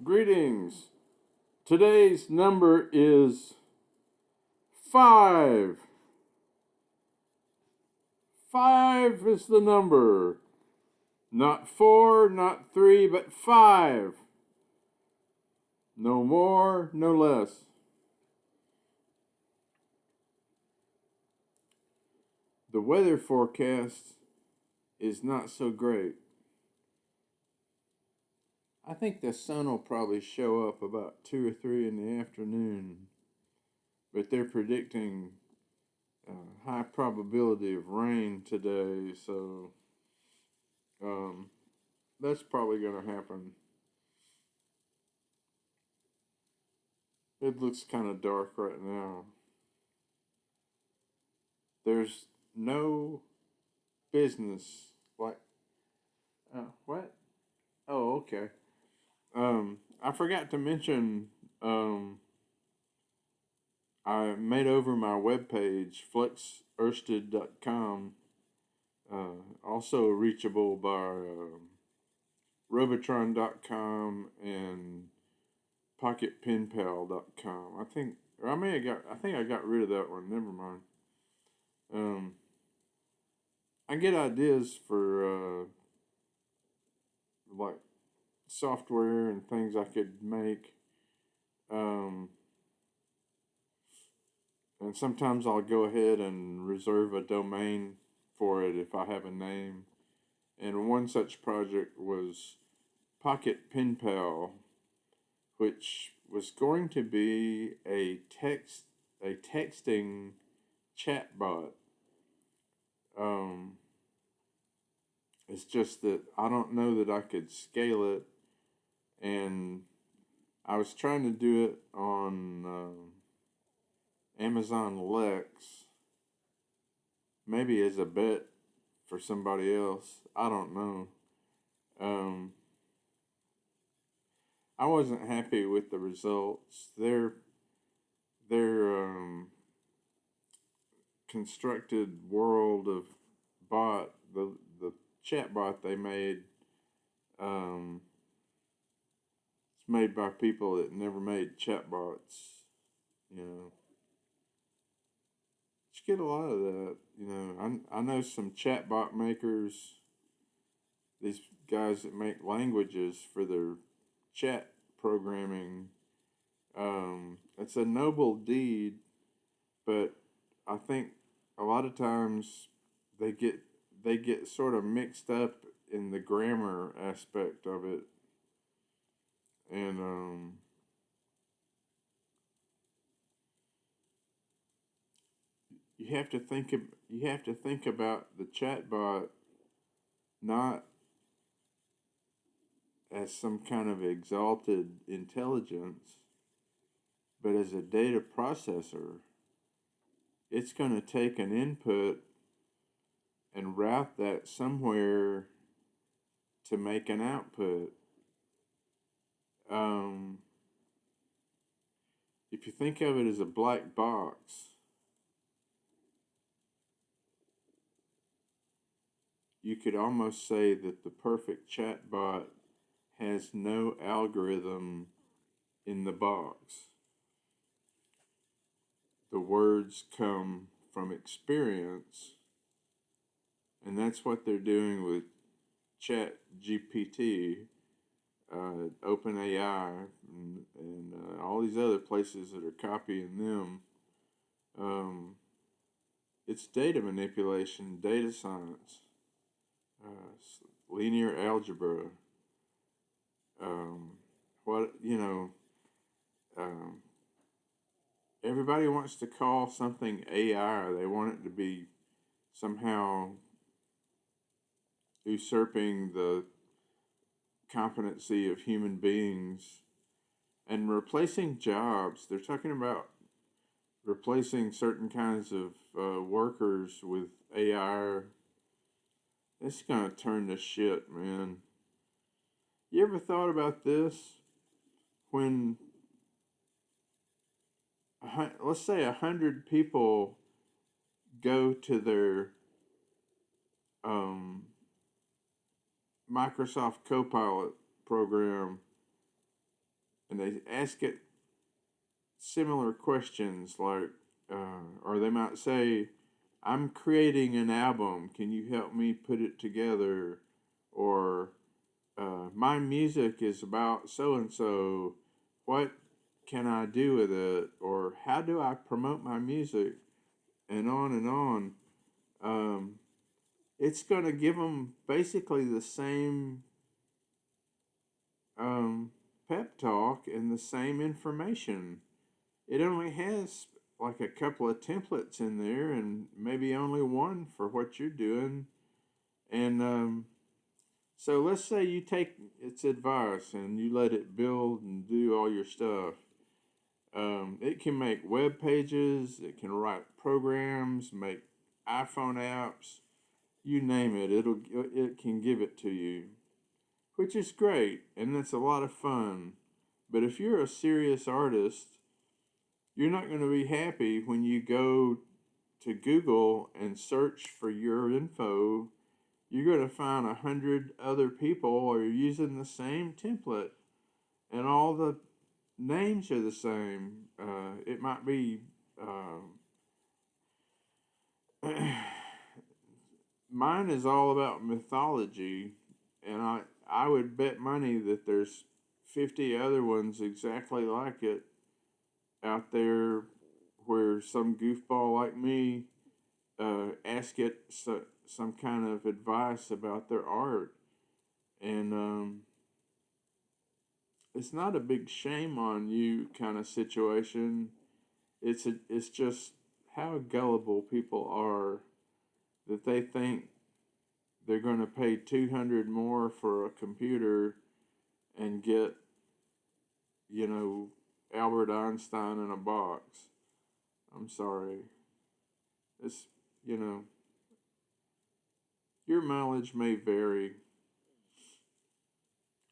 Greetings. Today's number is 5. 5 is the number. Not 4, not 3, but 5. No more, no less. The weather forecast is not so great. I think the sun will probably show up about 2 or 3 in the afternoon, but they're predicting high probability of rain today, so um, that's probably going to happen. It looks kind of dark right now. There's no business like what? Oh, okay. I forgot to mention I made over my webpage flexersted.com. Also reachable by robotron.com and pocketpenpal.com. I think I got rid of that one. Never mind. Um, I get ideas for like software and things I could make. Um, and sometimes I'll go ahead and reserve a domain for it if I have a name. And one such project was Pocket Pen Pal, which was going to be a texting chatbot. Um, it's just that I don't know that I could scale it, and I was trying to do it on Amazon Lex, maybe as a bet for somebody else. I don't know. Um, I wasn't happy with the results. Their constructed world of bot, the chat bot they made, um, it's made by people that never made chat bots. You know, you get a lot of that. You know, I know some chat bot makers. These guys that make languages for their chat programming. It's a noble deed, but I think a lot of times they get they get sort of mixed up in the grammar aspect of it, and you have to think about the chatbot not as some kind of exalted intelligence, but as a data processor. It's going to take an input and route that somewhere to make an output. Um, if you think of it as a black box, you could almost say that the perfect chatbot has no algorithm in the box. The words come from experience, and that's what they're doing with Chat GPT, OpenAI, and all these other places that are copying them. Um, it's data manipulation, data science, linear algebra. Um, what you know, um, everybody wants to call something AI. They want it to be somehow usurping the competency of human beings and replacing jobs. They're talking about replacing certain kinds of workers with AI. It's gonna turn to shit, man. You ever thought about this? When let's say 100 people go to their um, Microsoft Copilot program and they ask it similar questions like, or they might say, I'm creating an album. Can you help me put it together? Or my music is about so and so. What can I do with it? Or how do I promote my music? And on and on. Um, it's going to give them basically the same um, pep talk and the same information. It only has like a couple of templates in there and maybe only one for what you're doing. And so let's say you take its advice and you let it build and do all your stuff. It can make web pages, it can write programs, make iPhone apps, you name it. It can give it to you, which is great, and it's a lot of fun. But if you're a serious artist, you're not going to be happy when you go to Google and search for your info. You're going to find 100 other people are using the same template, and all the names are the same. It might be mine is all about mythology, and I would bet money that there's 50 other ones exactly like it out there, where some goofball like me ask it some kind of advice about their art, and it's not a big shame on you kind of situation. It's just how gullible people are that they think they're going to pay 200 more for a computer and get, you know, Albert Einstein in a box. I'm sorry. It's, you know, your mileage may vary.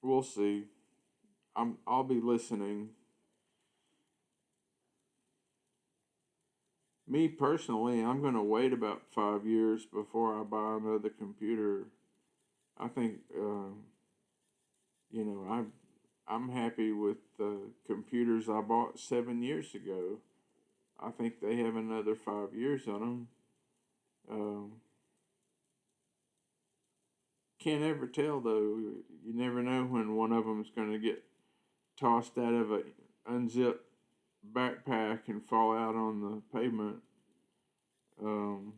We'll see. I'll be listening. Me personally, I'm going to wait about 5 years before I buy another computer. I think, you know, I'm happy with the computers I bought 7 years ago. I think they have another 5 years on them. Um, can't ever tell though. You never know when one of them's going to get tossed out of a unzipped backpack and fall out on the pavement. Um,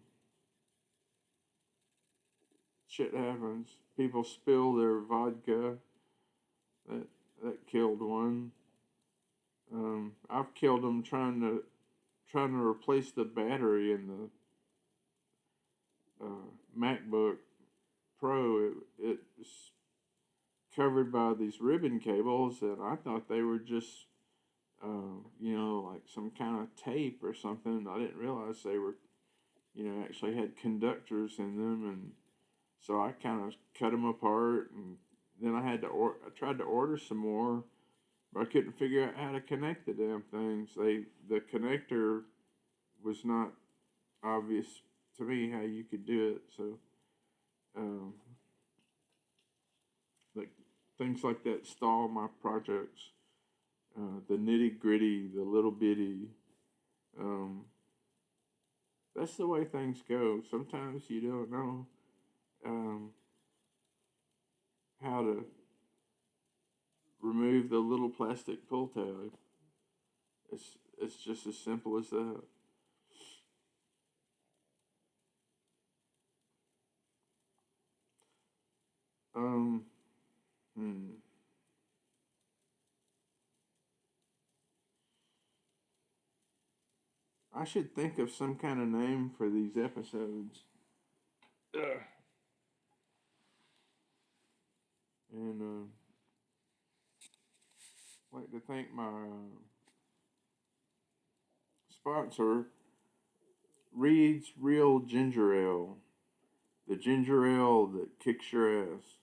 shit happens. People spill their vodka. That that killed one. I've killed them trying to replace the battery in the MacBook Pro. It's covered by these ribbon cables, and I thought they were just you know, like some kind of tape or something. I didn't realize they were, you know, actually had conductors in them, and so I kind of cut them apart, and then I tried to order some more, but I couldn't figure out how to connect the damn things. The connector was not obvious to me how you could do it, so um, like things like that stall my projects. The nitty gritty, the little bitty. Um, that's the way things go. Sometimes you don't know um, how to remove the little plastic pull tab. It's just as simple as that. Um, hmm. I should think of some kind of name for these episodes. Ugh. And I'd like to thank my sponsor, Reed's Real Ginger Ale, the ginger ale that kicks your ass.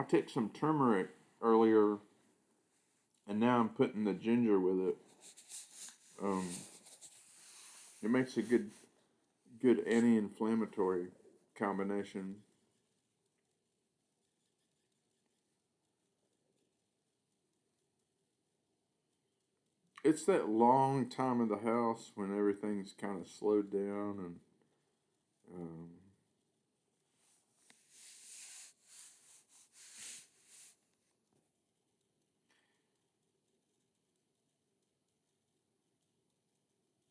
I took some turmeric earlier, and now I'm putting the ginger with it. Um, it makes a good anti-inflammatory combination. It's that long time of the house when everything's kind of slowed down and um,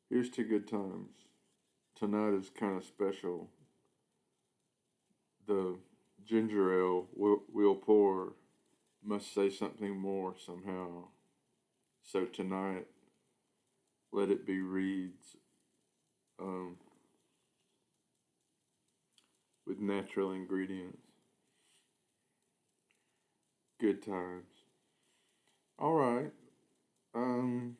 here's to good times. Tonight is kind of special. The ginger ale we'll pour must say something more somehow. So tonight, let it be reeds um, with natural ingredients. Good times. All right. Um,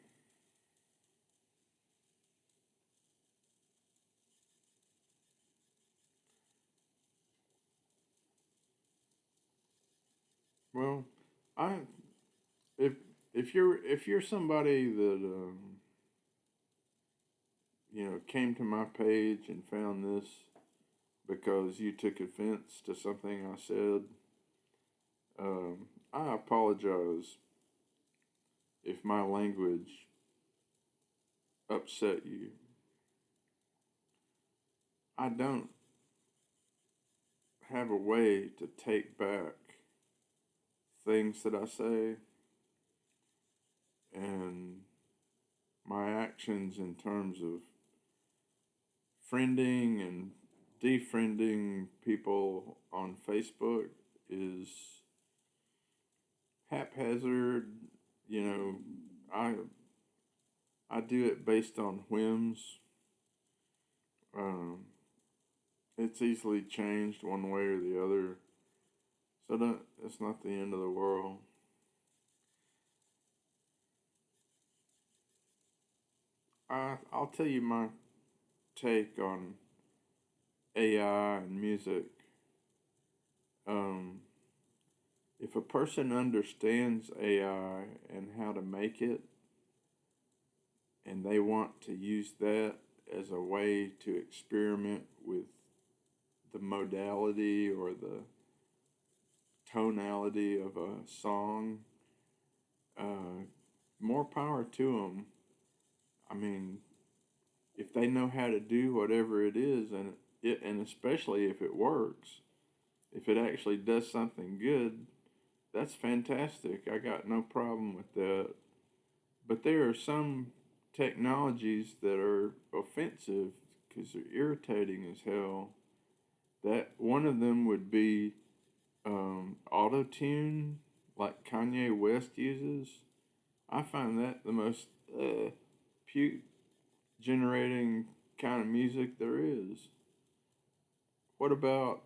well, I if if you're somebody that came to my page and found this because you took offense to something I said, I apologize if my language upset you. I don't have a way to take back things that I say, and my actions in terms of friending and defriending people on Facebook is haphazard. You know, I I do it based on whims. Um, it's easily changed one way or the other, so it's not the end of the world. I'll tell you my take on AI and music. Um, if a person understands AI and how to make it, and they want to use that as a way to experiment with the modality or the tonality of a song, uh, more power to them. I mean, if they know how to do whatever it is, and especially if it works, if it actually does something good, that's fantastic. I got no problem with that. But there are some technologies that are offensive because they're irritating as hell. That one of them would be auto tune, like Kanye West uses. I find that the most puke generating kind of music there is. What about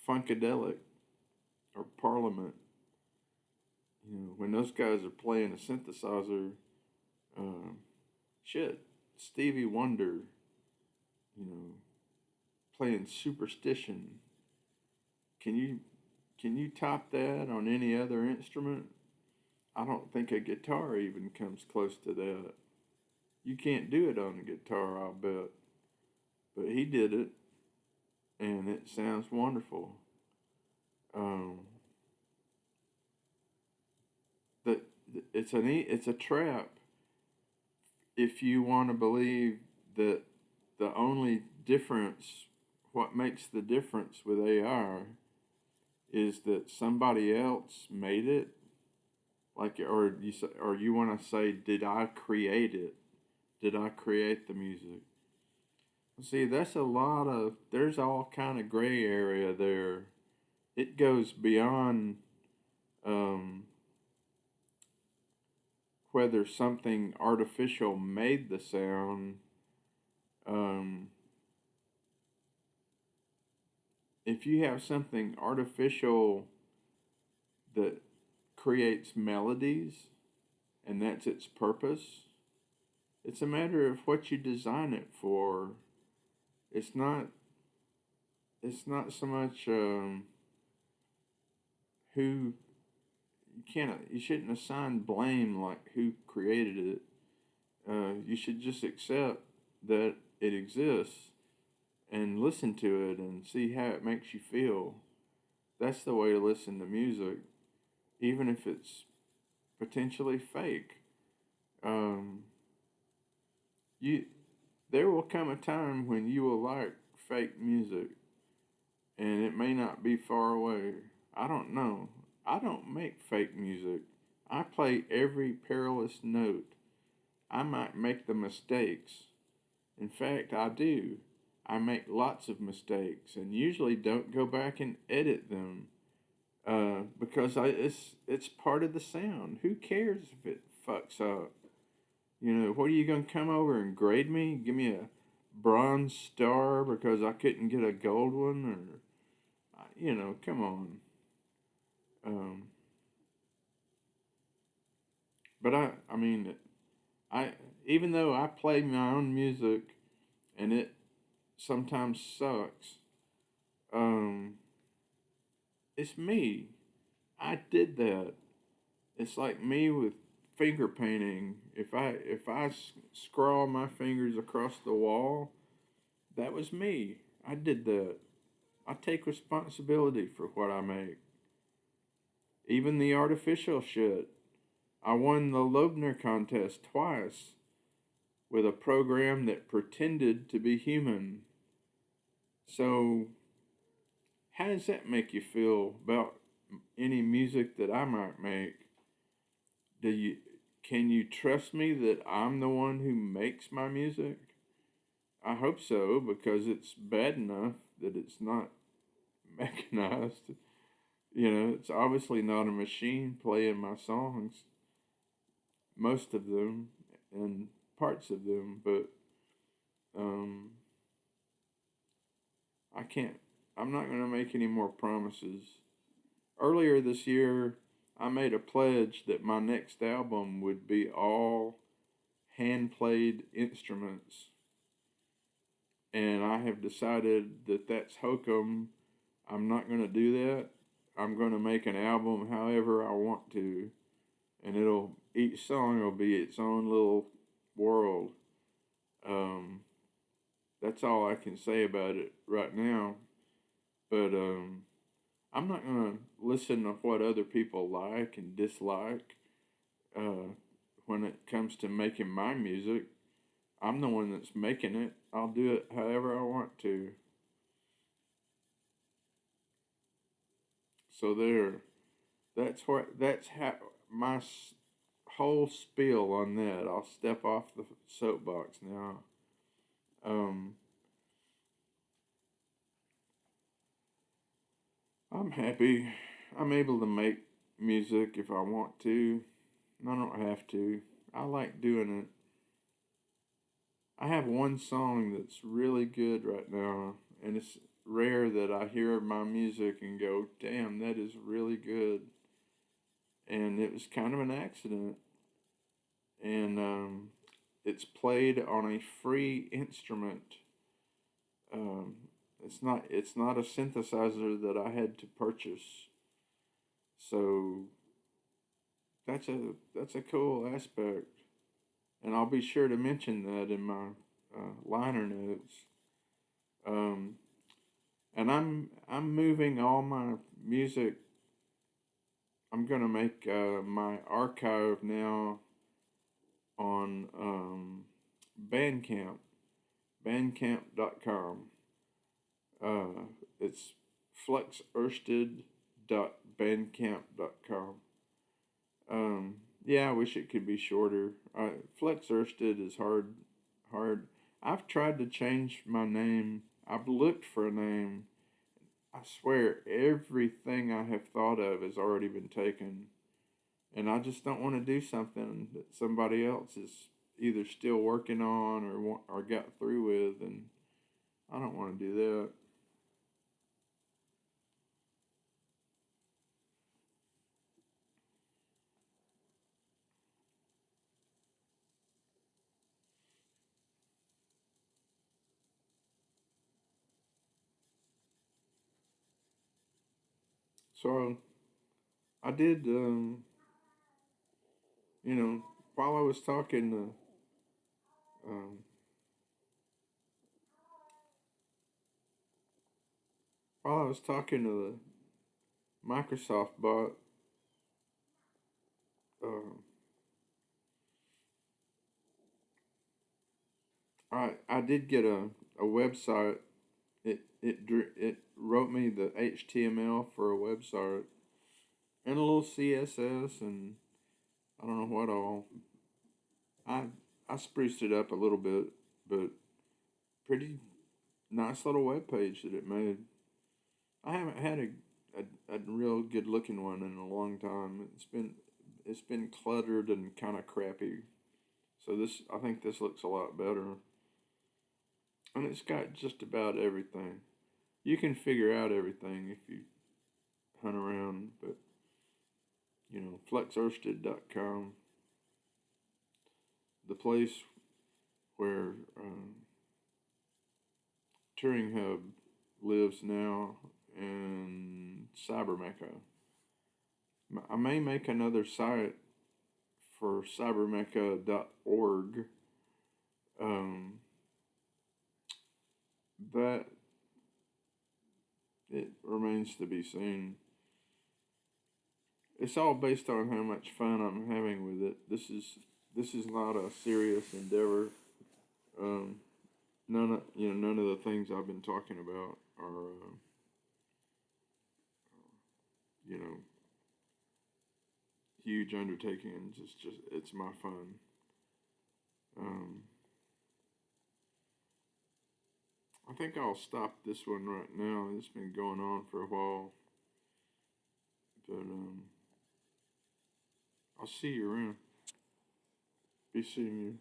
Funkadelic or Parliament? When those guys are playing a synthesizer, um, shit, Stevie Wonder, you know, playing Superstition. Can you can you top that on any other instrument? I don't think a guitar even comes close to that. You can't do it on a guitar, I'll bet. But he did it, and it sounds wonderful. Um, that it's a trap if you want to believe that the only difference, what makes the difference with AI, is that somebody else made it, like, or you want to say, did I create it? Did I create the music? See, that's a lot of. There's all kind of gray area there. It goes beyond um, whether something artificial made the sound. Um, if you have something artificial that creates melodies and that's its purpose, it's a matter of what you design it for. It's not. It's not so much who you shouldn't assign blame like who created it. You should just accept that it exists and listen to it and see how it makes you feel. That's the way to listen to music, even if it's potentially fake. Um, you there will come a time when you will like fake music, and it may not be far away. I don't know. I don't make fake music. I play every perilous note. I might make the mistakes. In fact, I do. I make lots of mistakes and usually don't go back and edit them because it's part of the sound. Who cares if it fucks up? You know, what are you gonna come over and grade me? Give me a bronze star because I couldn't get a gold one, or come on. Um, but I mean, I even though I play my own music and it sometimes sucks, um, it's me. I did that. It's like me with finger painting. If I scrawl my fingers across the wall, that was me. I did that. I take responsibility for what I make. Even the artificial shit. I won the Loebner contest twice with a program that pretended to be human. So, how does that make you feel about any music that I might make? Do you can you trust me that I'm the one who makes my music? I hope so because it's bad enough that it's not mechanized. You know, it's obviously not a machine playing my songs, most of them and parts of them, but um, I can't, I'm not going to make any more promises. Earlier this year, I made a pledge that my next album would be all hand played instruments. And I have decided that that's hokum. I'm not going to do that. I'm going to make an album however I want to. And each song will be its own little world. Um, that's all I can say about it right now. But I'm not going to listen to what other people like and dislike uh, when it comes to making my music. I'm the one that's making it. I'll do it however I want to. So there. That's how my whole spiel on that. I'll step off the soapbox now. Um, I'm happy. I'm able to make music if I want to. I don't have to. I like doing it. I have one song that's really good right now, and it's rare that I hear my music and go, damn, that is really good. And it was kind of an accident. And it's played on a free instrument. Um, it's not a synthesizer that I had to purchase. So that's a cool aspect, and I'll be sure to mention that in my liner notes. Um, and I'm moving all my music. I'm gonna make my archive now on Bandcamp, bandcamp.com. It's flexersted.bandcamp.com. Yeah, I wish it could be shorter. Flex Ersted is hard. Hard. I've tried to change my name. I've looked for a name. I swear everything I have thought of has already been taken, and I just don't want to do something that somebody else is either still working on or got through with, and I don't want to do that. So I did. While I was talking, um, while I was talking to the Microsoft bot, uh, I did get a website. It wrote me the HTML for a website and a little CSS and I don't know what all. I I spruced it up a little bit, but pretty nice little web page that it made. I haven't had a real good looking one in a long time. It's been cluttered and kind of crappy. So this I think this looks a lot better. And it's got just about everything. You can figure out everything if you hunt around, but flexorsted.com, the place where Turing Hub lives now, and Cybermecca. I may make another site for cybermecca.org. Um, that it remains to be seen. It's all based on how much fun I'm having with it. This is not a serious endeavor. Um, none of the things I've been talking about are you know huge undertakings. It's my fun. Um, I think I'll stop this one right now. It's been going on for a while, but I'll see you around. Be seeing you.